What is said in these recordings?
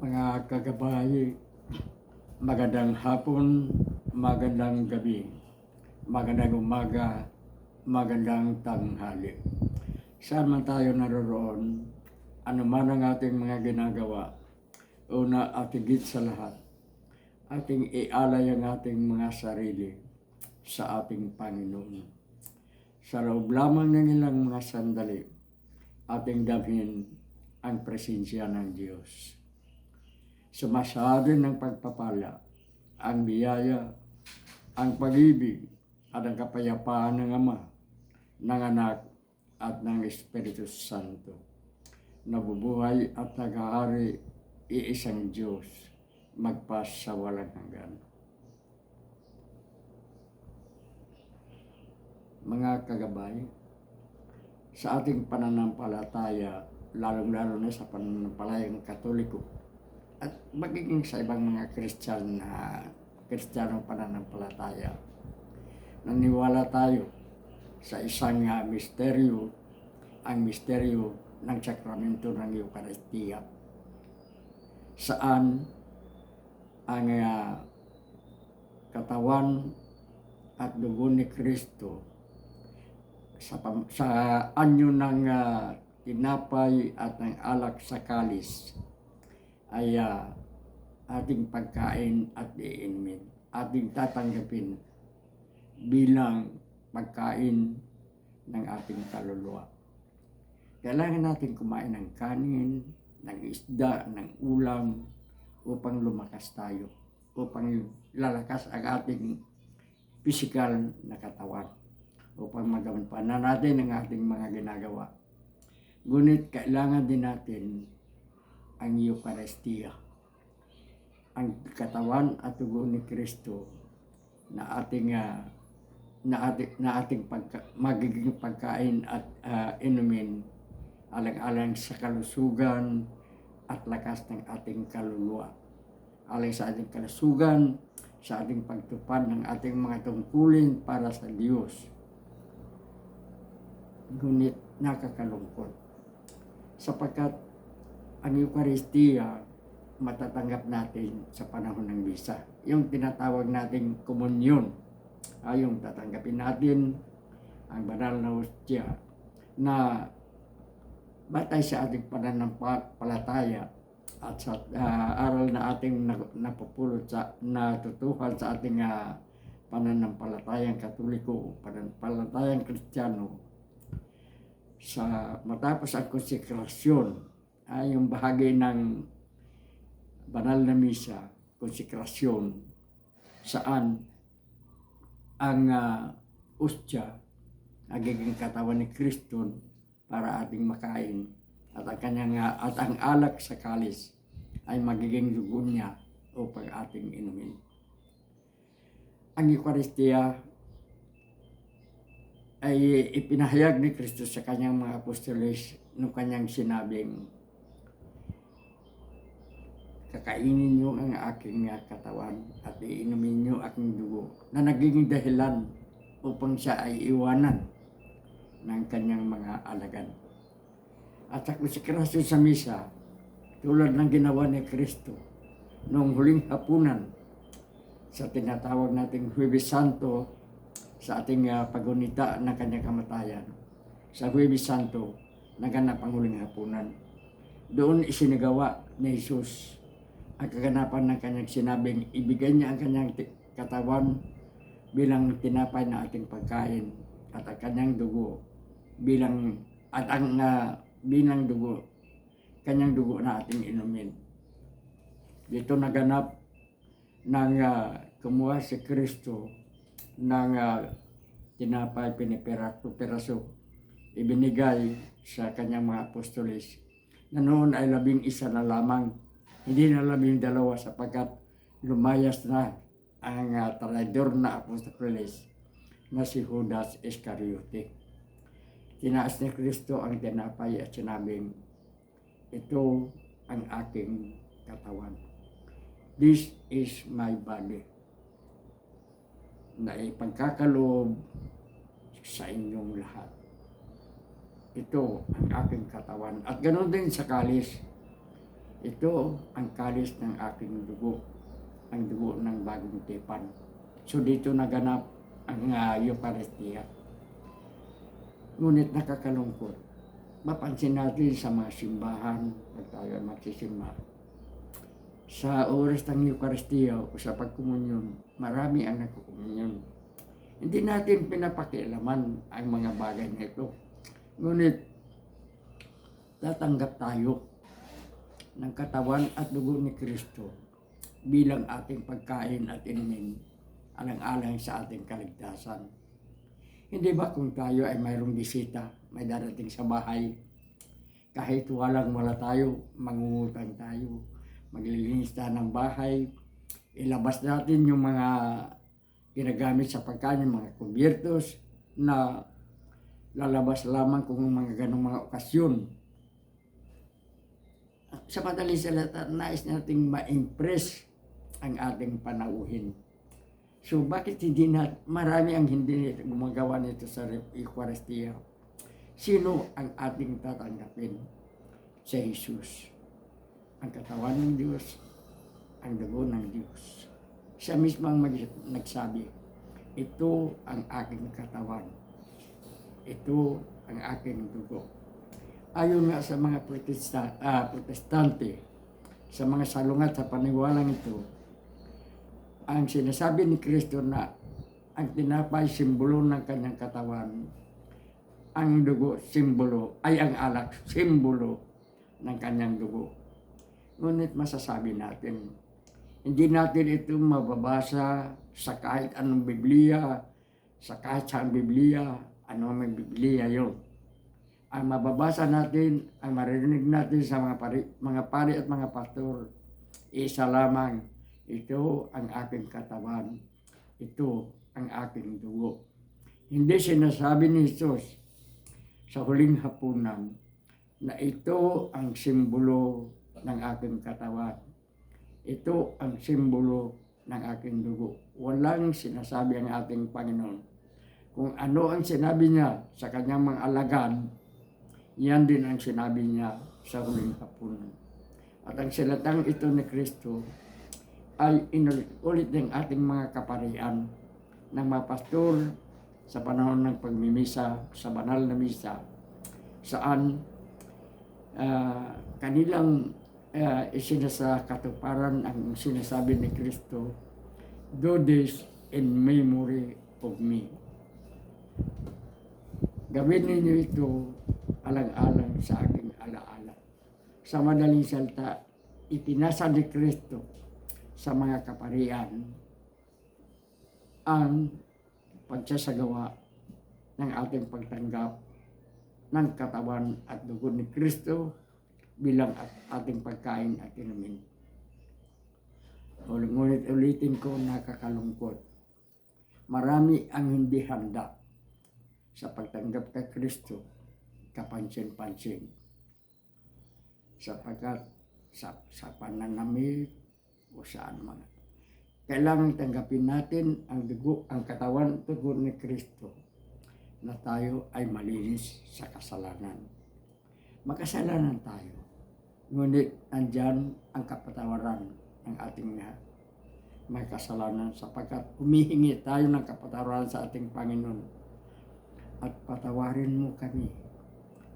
Mga kagabay, magandang hapon, magandang gabi, magandang umaga, magandang tanghali. Saan man tayo naroroon, ano man ang ating mga ginagawa, una at higit sa lahat, ating ialay ang ating mga sarili sa ating Panginoon. Sa loob lamang ng ilang mga sandali, ating dalhin ang presensya ng Diyos. Sumasabi ng pagpapala, ang biyaya, ang pag-ibig, at ang kapayapaan ng Ama, ng Anak, at ng Espiritu Santo. Nabubuhay at nag-aari, iisang Diyos, magpas sa walang hanggan. Mga kagabay, sa ating pananampalataya, lalong-lalo na sa pananampalatayang Katoliko, at magiging sa ibang mga Kristiyanong pananampalataya, naniwala tayo sa isang misteryo, ang misteryo ng sakramento ng Eucharistia, saan ang katawan at dugo ni Kristo sa anyo ng tinapay at ng alak sa kalis ay ating pagkain at iinumin, ating tatanggapin bilang pagkain ng ating kaluluwa. Kailangan natin kumain ng kanin, ng isda, ng ulam upang lumakas tayo, upang lalakas ang ating pisikal na katawan, upang magampanan natin ang ating mga ginagawa. Ngunit kailangan din natin ang Eucharistia, ang katawan at dugo ni Kristo na ating magiging pagkain at inumin alang-alang sa kalusugan at lakas ng ating kaluluwa, alang sa ating kalusugan, sa ating pagtupad ng ating mga tungkulin para sa Diyos. Ngunit nakakalungkot sapagkat ang Eucharistia matatanggap natin sa panahon ng misa. Yung tinatawag nating komunyon, yung tatanggapin natin ang banal na hostya na batay sa ating pananampalataya at sa aral na ating napupulot sa natutuhan sa ating pananampalatayang Katoliko, pananampalatayang Kristiyano. Sa matapos ang konsekrasyon, ay yung bahagi ng banal na misa, konsekrasyon, saan ang hostya nagiging katawan ni Kristo para ating makain, at ang alak sa kalis ay magiging dugo niya upang ating inumin. Ang Eucharistia ay ipinahayag ni Kristo sa kanyang mga apostoles nung kanyang sinabing, kakainin niyo ang aking katawan at iinumin niyo aking dugo, na naging dahilan upang siya ay iwanan ng kanyang mga alagad. At sa konsekrasyon sa misa, tulad ng ginawa ni Kristo noong huling hapunan sa tinatawag nating Huwebes Santo, sa ating pagunita ng kanyang kamatayan, sa Huwebes Santo, naganap ang huling hapunan. Doon isinagawa ni Jesus ang kaganapan ng kanyang sinabing ibigay niya ang kanyang katawan bilang tinapay na ating pagkain, at ang kanyang dugo bilang kanyang dugo na ating inumin. Dito naganap nang kumuha si Kristo ng tinapay, piniperaso, ibinigay sa kanyang mga apostoles, na noon ay 11 na lamang, hindi na 12, sapagkat lumayas na ang traidor na apostoles na si Judas Iscariote. Tinaas ni Kristo ang tinapay at sinabing, ito ang aking katawan. This is my body, na ipagkakaloob sa inyong lahat. Ito ang aking katawan. At ganoon din sa kalis, Ito ang kalis ng aking dugo, ang dugo ng bagong tipan. So dito naganap ang Eucharistia. Ngunit nakakalungkot. Mapansin natin sa mga simbahan, pag tayo magsisimba, sa oras ng Eucharistia o sa pagkomunyon, marami ang nagkukomunyon. Hindi natin pinapakialaman ang mga bagay na ito. Ngunit tatanggap tayo ng katawan at dugo ni Kristo bilang ating pagkain at inumin, alang-alang sa ating kaligtasan. Hindi ba kung tayo ay mayroong bisita, may darating sa bahay, kahit wala tayo, mangungutang tayo, maglilinis tayo ng bahay, ilabas natin yung mga ginagamit sa pagkain, mga kubyertos na lalabas lamang kung mga ganong mga okasyon. Sa madaling salita, nais nating ma-impress ang ating panauhin. So bakit hindi marami ang hindi gumagawa nito sa Eucharistia? Sino ang ating tatanggapin? Si Jesus. Ang katawan ng Diyos, ang dugo ng Diyos. Siya mismo ang nagsabi, ito ang aking katawan. Ito ang aking dugo. Ayon nga sa mga protestante, sa mga salungat sa paniwalang ito, ang sinasabi ni Kristo na ang tinapay simbolo ng kanyang katawan, ang dugo simbolo, ay ang alak simbolo ng kanyang dugo. Ngunit masasabi natin, hindi natin ito mababasa sa kahit anong Biblia, sa kahit saan Biblia, ano may Biblia yun. Ang mababasa natin, ang maririnig natin sa mga pari at mga pastor, isa lamang, ito ang aking katawan, ito ang aking dugo. Hindi sinasabi ni Jesus sa huling hapunan na ito ang simbolo ng aking katawan, ito ang simbolo ng aking dugo. Walang sinasabi ang ating Panginoon. Kung ano ang sinabi niya sa kanyang mga alagad, yan din ang sinabi niya sa huling hapunan. At ang silatang ito ni Kristo ay inulit ng ating mga kaparian ng mga pastor sa panahon ng pagmimisa, sa banal na misa, saan kanilang isinasakatuparan ang sinasabi ni Kristo, do this in memory of me. Gawin ninyo ito alang-alang sa aking alaala. Sa madaling salita, ipinasa ni Kristo sa mga kaparian ang pagsasagawa ng ating pagtanggap ng katawan at dugo ni Kristo bilang ating pagkain at inumin. Ngunit ulitin ko, nakakalungkot. Marami ang hindi handa sa pagtanggap kay Kristo, kapansin-pansin. Sapagkat sa pananamit o saan man. Kailangan tanggapin natin ang dugo, ang katawan at dugo ni Kristo na tayo ay malinis sa kasalanan. Makasalanan tayo. Ngunit andyan ang kapatawaran ng ating may kasalanan sapagkat humihingi tayo ng kapatawaran sa ating Panginoon. At patawarin mo kami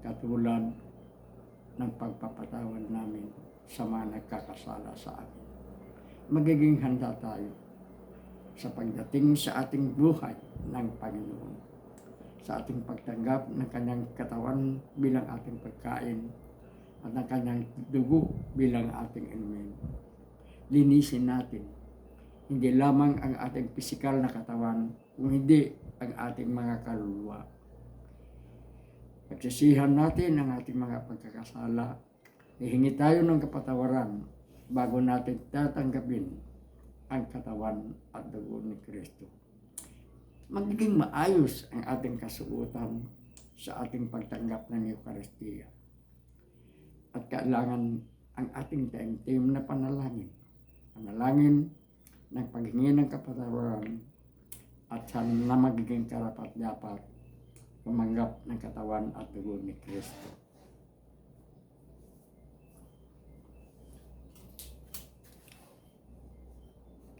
katulad ng pagpapatawad namin sa mga nagkakasala sa amin. Magiging handa tayo sa pagdating sa ating buhay ng Panginoon, sa ating pagtanggap ng kanyang katawan bilang ating pagkain at ng kanyang dugo bilang ating inumin. Linisin natin hindi lamang ang ating pisikal na katawan, kung hindi ang ating mga kaluluwa. Pagsisihan natin ang ating mga pagkakasala, hihingi tayo ng kapatawaran bago natin tatanggapin ang katawan at dugo ni Kristo. Magiging maayos ang ating kasuotan sa ating pagtanggap ng Eucharistia. At kailangan ang ating taimtim na panalangin ng paghingi ng kapatawaran at sana na magiging karapat-dapat tumanggap ng katawan at dugo ni Kristo.